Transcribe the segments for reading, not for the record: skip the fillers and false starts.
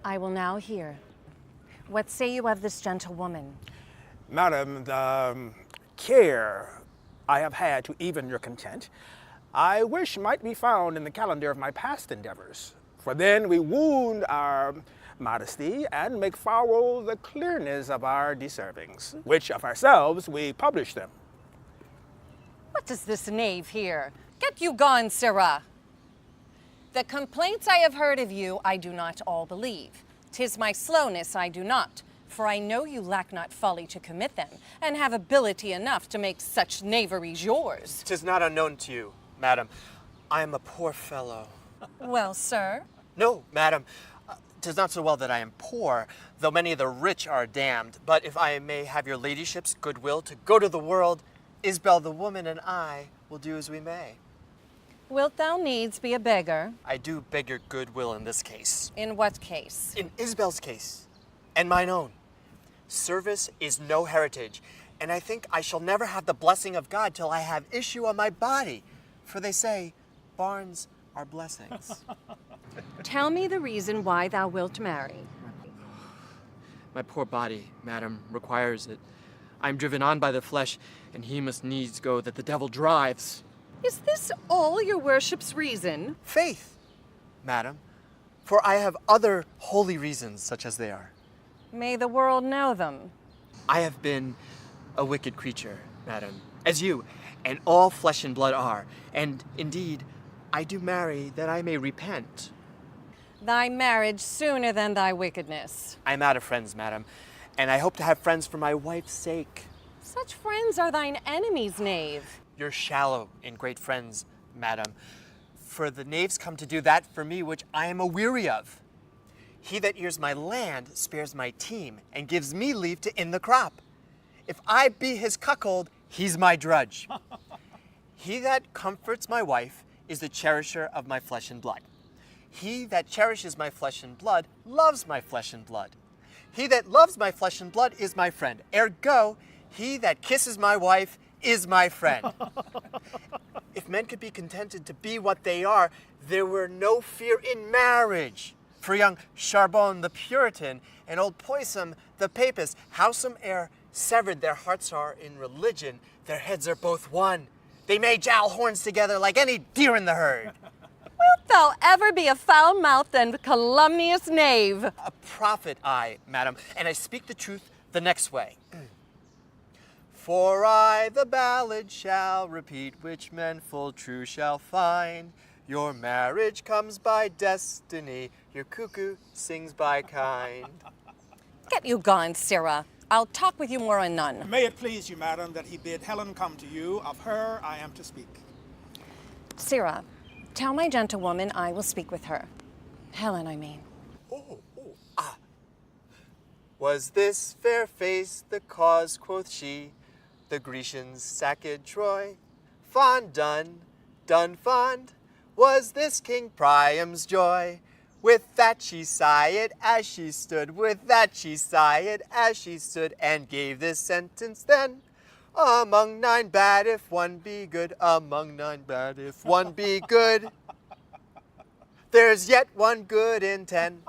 I will now hear. What say you of this gentlewoman? Madam, the care I have had to even your content, I wish might be found in the calendar of my past endeavors. For then we wound our modesty and make foul the clearness of our deservings, which of ourselves we publish them. What does this knave here? Get you gone, sirrah. The complaints I have heard of you, I do not all believe. 'Tis my slowness I do not, for I know you lack not folly to commit them, and have ability enough to make such knaveries yours. 'Tis not unknown to you, madam. I am a poor fellow. Well, sir? No, madam. 'Tis not so well that I am poor, though many of the rich are damned. But if I may have your ladyship's goodwill to go to the world, Isabel the woman and I will do as we may. Wilt thou needs be a beggar? I do beg your goodwill in this case. In what case? In Isabel's case, and mine own. Service is no heritage, and I think I shall never have the blessing of God till I have issue on my body. For they say, barns are blessings. Tell me the reason why thou wilt marry. My poor body, madam, requires it. I am driven on by the flesh, and he must needs go that the devil drives. Is this all your worship's reason? Faith, madam, for I have other holy reasons such as they are. May the world know them. I have been a wicked creature, madam, as you, and all flesh and blood are, and indeed, I do marry that I may repent. Thy marriage sooner than thy wickedness. I am out of friends, madam, and I hope to have friends for my wife's sake. Such friends are thine enemies, knave. You're shallow in great friends, madam, for the knaves come to do that for me which I am aweary of. He that ears my land spares my team, and gives me leave to in the crop. If I be his cuckold, he's my drudge. He that comforts my wife is the cherisher of my flesh and blood. He that cherishes my flesh and blood loves my flesh and blood. He that loves my flesh and blood is my friend. Ergo, he that kisses my wife is my friend. If men could be contented to be what they are, there were no fear in marriage. For young Charbon the Puritan and old Poysum the Papist, howsome'er severed their hearts are in religion, their heads are both one. They may jowl horns together like any deer in the herd. Wilt thou ever be a foul-mouthed and calumnious knave? A prophet I, madam, and I speak the truth the next way. For I the ballad shall repeat, which men full true shall find. Your marriage comes by destiny, your cuckoo sings by kind. Get you gone, sirrah. I'll talk with you more anon. May it please you, madam, that he bid Helen come to you. Of her I am to speak. Sirrah, tell my gentlewoman I will speak with her. Helen, I mean. Was this fair face the cause, quoth she, the Grecians sacked Troy? Fond done, done fond, was this King Priam's joy. With that she sighed as she stood, with that she sighed as she stood, and gave this sentence then. Among 9 bad if one be good, among 9 bad if one be good. There's yet one good in 10.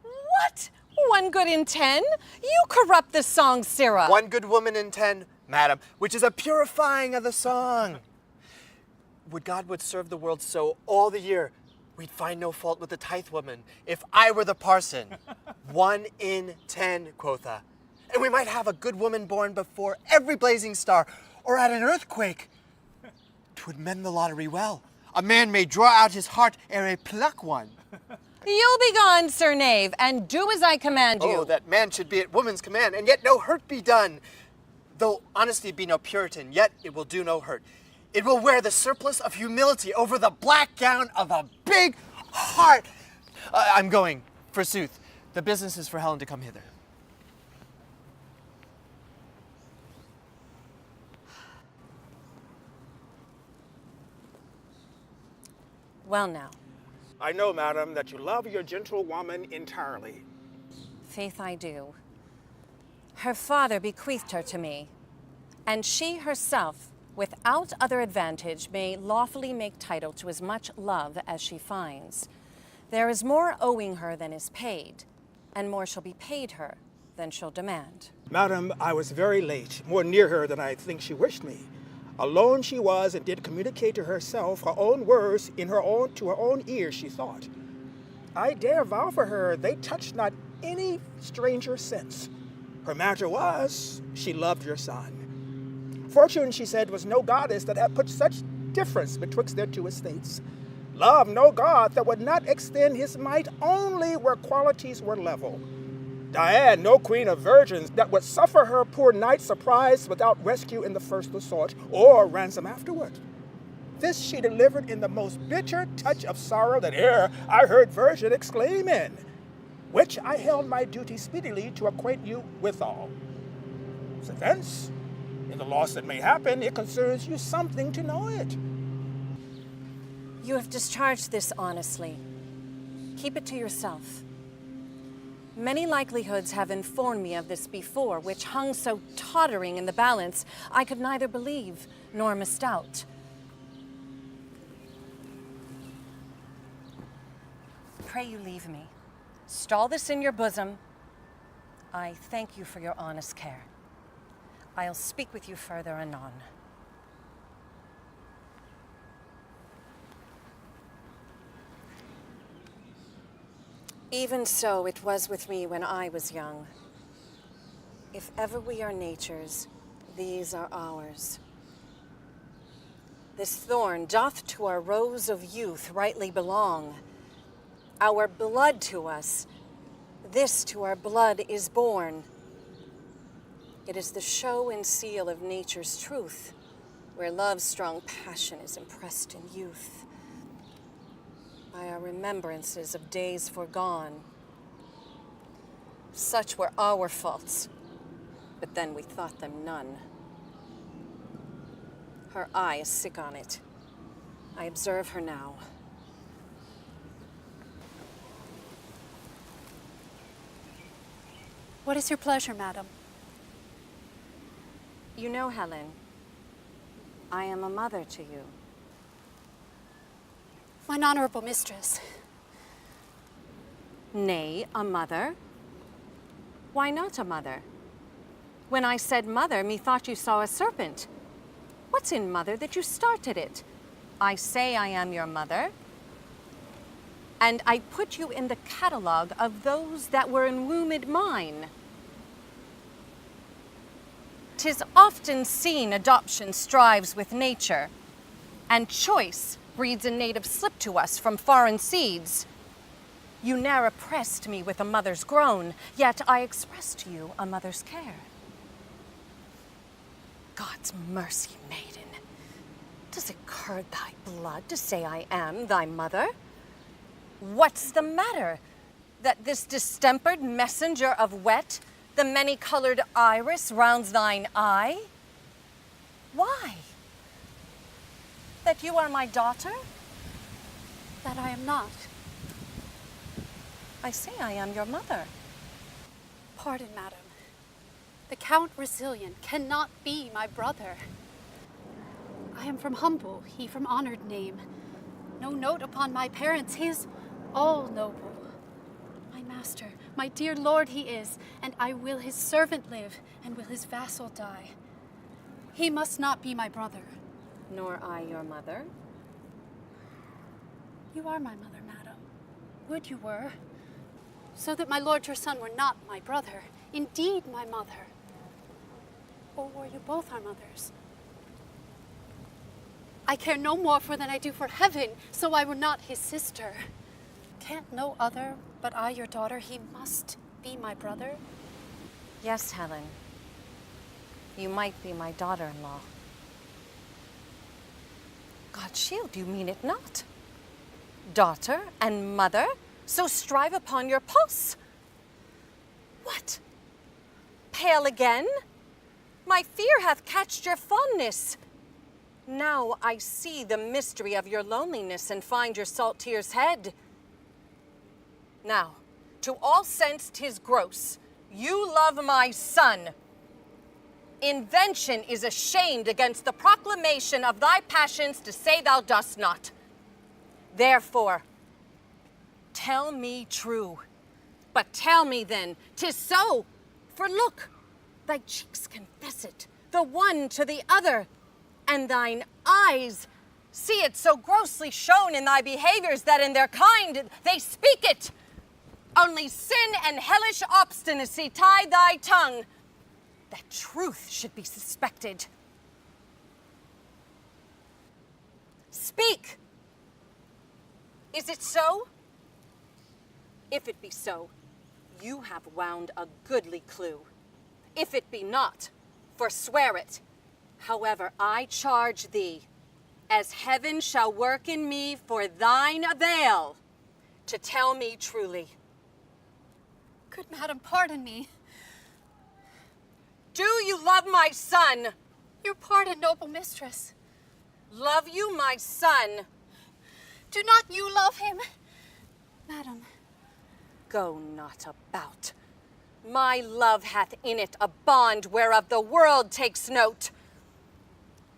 What? 1 good in 10? You corrupt the song, sirrah. 1 good woman in 10, madam, which is a purifying of the song. Would God would serve the world so all the year, we'd find no fault with the tithe woman if I were the parson. 1 in 10, quotha. And we might have a good woman born before every blazing star, or at an earthquake. 'Twould mend the lottery well. A man may draw out his heart ere a pluck one. You'll be gone, sir knave, and do as I command you. Oh, that man should be at woman's command, and yet no hurt be done. Though honesty be no Puritan, yet it will do no hurt. It will wear the surplice of humility over the black gown of a big heart. I'm going, forsooth. The business is for Helen to come hither. Well now. I know, madam, that you love your gentlewoman entirely. Faith I do. Her father bequeathed her to me, and she herself, without other advantage, may lawfully make title to as much love as she finds. There is more owing her than is paid, and more shall be paid her than she'll demand. Madam, I was very late, more near her than I think she wished me. Alone she was, and did communicate to herself her own words to her own ears, she thought. I dare vow for her they touched not any stranger sense. Her matter was, she loved your son. Fortune, she said, was no goddess that had put such difference betwixt their two estates. Love no god that would not extend his might only where qualities were level. Diane, no queen of virgins that would suffer her poor knight surprise without rescue in the first assault, or ransom afterward. This she delivered in the most bitter touch of sorrow that e'er I heard virgin exclaim in, which I held my duty speedily to acquaint you withal. So thence, in the loss that may happen, it concerns you something to know it. You have discharged this honestly. Keep it to yourself. Many likelihoods have informed me of this before, which hung so tottering in the balance, I could neither believe nor misdoubt. Pray you leave me. Stall this in your bosom. I thank you for your honest care. I'll speak with you further anon. Even so it was with me when I was young. If ever we are nature's, these are ours. This thorn doth to our rose of youth rightly belong. Our blood to us, this to our blood is born. It is the show and seal of nature's truth, where love's strong passion is impressed in youth. By our remembrances of days foregone. Such were our faults, but then we thought them none. Her eye is sick on it. I observe her now. What is your pleasure, madam? You know, Helen, I am a mother to you. Mine honorable mistress. Nay, a mother? Why not a mother? When I said mother, methought you saw a serpent. What's in mother that you started it? I say I am your mother, and I put you in the catalogue of those that were enwombed mine. 'Tis often seen adoption strives with nature, and choice breeds a native slip to us from foreign seeds. You ne'er oppressed me with a mother's groan, yet I expressed to you a mother's care. God's mercy, maiden, does it curdle thy blood to say I am thy mother? What's the matter? That this distempered messenger of wet, the many-colored iris rounds thine eye? Why? That you are my daughter? That I am not. I say I am your mother. Pardon, madam. The Count Roussillon cannot be my brother. I am from humble, he from honored name. No note upon my parents, his all noble. My master, my dear lord he is, and I will his servant live, and will his vassal die. He must not be my brother. Nor I your mother. You are my mother, madam. Would you were. So that my lord your son were not my brother, indeed my mother. Or were you both our mothers? I care no more for than I do for heaven, so I were not his sister. Can't no other but I your daughter, he must be my brother? Yes, Helen. You might be my daughter-in-law. God shield, you mean it not. Daughter and mother, so strive upon your pulse. What? Pale again? My fear hath catched your fondness. Now I see the mystery of your loneliness and find your salt tears head. Now, to all sense 'tis gross. You love my son. Invention is ashamed against the proclamation of thy passions to say thou dost not. Therefore, tell me true. But tell me then, 'tis so. For look, thy cheeks confess it, the one to the other, and thine eyes see it so grossly shown in thy behaviors that in their kind they speak it. Only sin and hellish obstinacy tie thy tongue, that truth should be suspected. Speak! Is it so? If it be so, you have wound a goodly clue. If it be not, forswear it. However, I charge thee, as heaven shall work in me for thine avail, to tell me truly. Good madam, pardon me. Do you love my son? Your pardon, noble mistress. Love you, my son? Do not you love him? Madam. Go not about. My love hath in it a bond whereof the world takes note.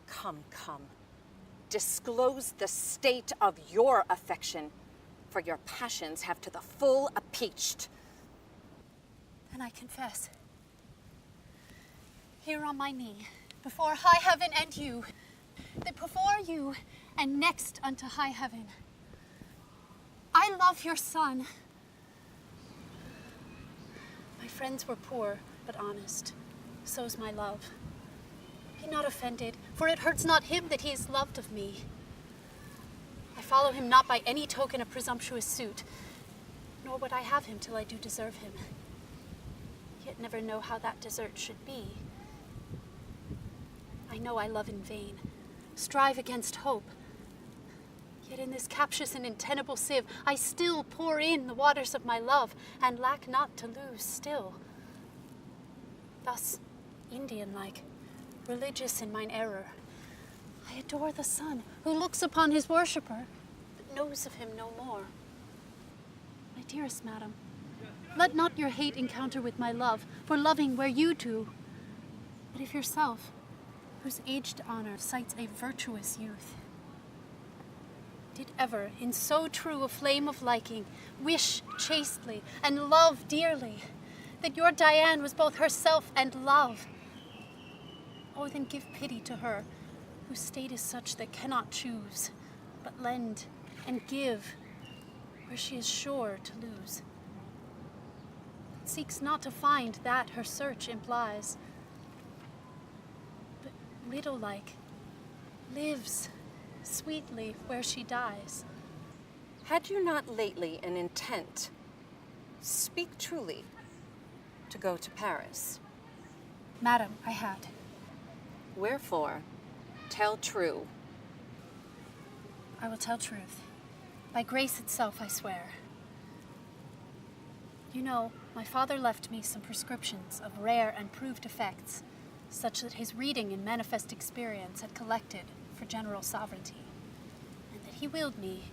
Come, come. Disclose the state of your affection, for your passions have to the full appeached. Then I confess. Here on my knee, before high heaven and you, that before you and next unto high heaven, I love your son. My friends were poor, but honest. So's my love. Be not offended, for it hurts not him that he is loved of me. I follow him not by any token of presumptuous suit, nor would I have him till I do deserve him. Yet never know how that desert should be. I know I love in vain, strive against hope. Yet in this captious and untenable sieve, I still pour in the waters of my love, and lack not to lose still. Thus, Indian-like, religious in mine error, I adore the sun, who looks upon his worshipper, but knows of him no more. My dearest madam, let not your hate encounter with my love, for loving where you do. But if yourself, whose aged honor cites a virtuous youth, did ever, in so true a flame of liking, wish chastely and love dearly, that your Diane was both herself and love, oh, then give pity to her, whose state is such that cannot choose, but lend and give where she is sure to lose. Seeks not to find that her search implies, but widow-like lives sweetly where she dies. Had you not lately an intent, speak truly, to go to Paris? Madam, I had. Wherefore, tell true. I will tell truth. By grace itself, I swear. You know, my father left me some prescriptions of rare and proved effects, such that his reading and manifest experience had collected for general sovereignty, and that he willed me,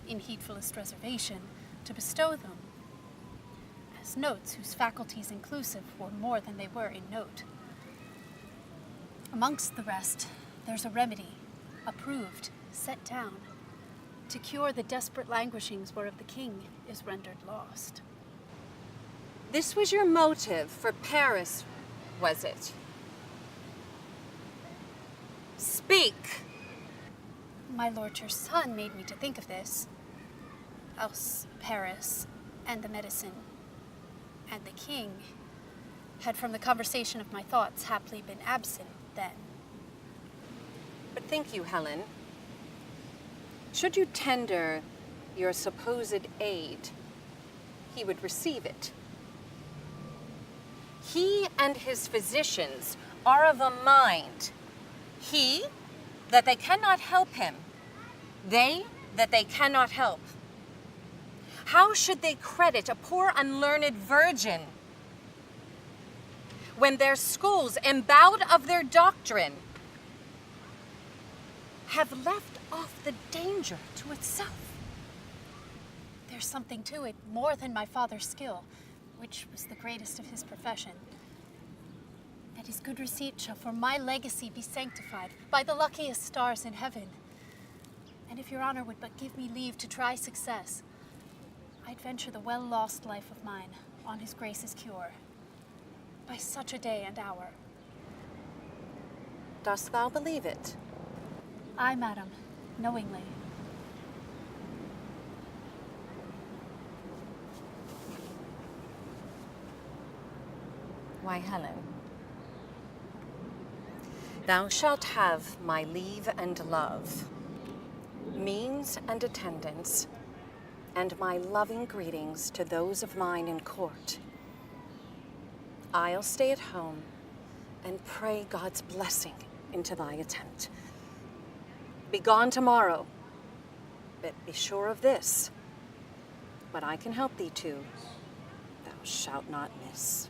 in heedfullest reservation, to bestow them, as notes whose faculties inclusive were more than they were in note. Amongst the rest, there's a remedy, approved, set down, to cure the desperate languishings whereof the king is rendered lost. This was your motive for Paris, was it? Speak! My lord, your son made me to think of this. Else Paris, and the medicine, and the king had from the conversation of my thoughts haply been absent then. But think you, Helen, should you tender your supposed aid, he would receive it. He and his physicians are of a mind. He, that they cannot help him. They, that they cannot help. How should they credit a poor unlearned virgin when their schools, embowed of their doctrine, have left off the danger to itself? There's something to it more than my father's skill, which was the greatest of his profession. That his good receipt shall for my legacy be sanctified by the luckiest stars in heaven. And if your honor would but give me leave to try success, I'd venture the well-lost life of mine on his grace's cure, by such a day and hour. Dost thou believe it? Aye, madam, knowingly. Why, Helen, thou shalt have my leave and love, means and attendance, and my loving greetings to those of mine in court. I'll stay at home and pray God's blessing into thy attempt. Be gone tomorrow, but be sure of this: what I can help thee to, thou shalt not miss.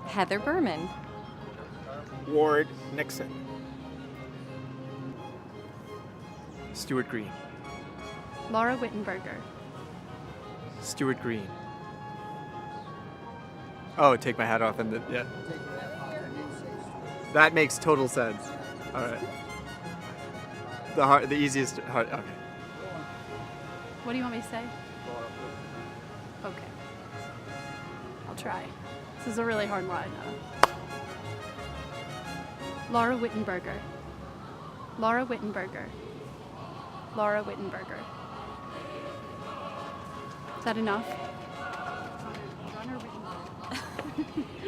Heather Berman. Ward Nixon. Stuart Green. Laura Wittenberger. Stuart Green. Oh, take my hat off and yeah. That makes total sense. All right. The easiest hard. Okay. What do you want me to say? Okay. I'll try. This is a really hard line. Laura Wittenberger. Laura Wittenberger. Laura Wittenberger. Is that enough? Runner Wittenberger.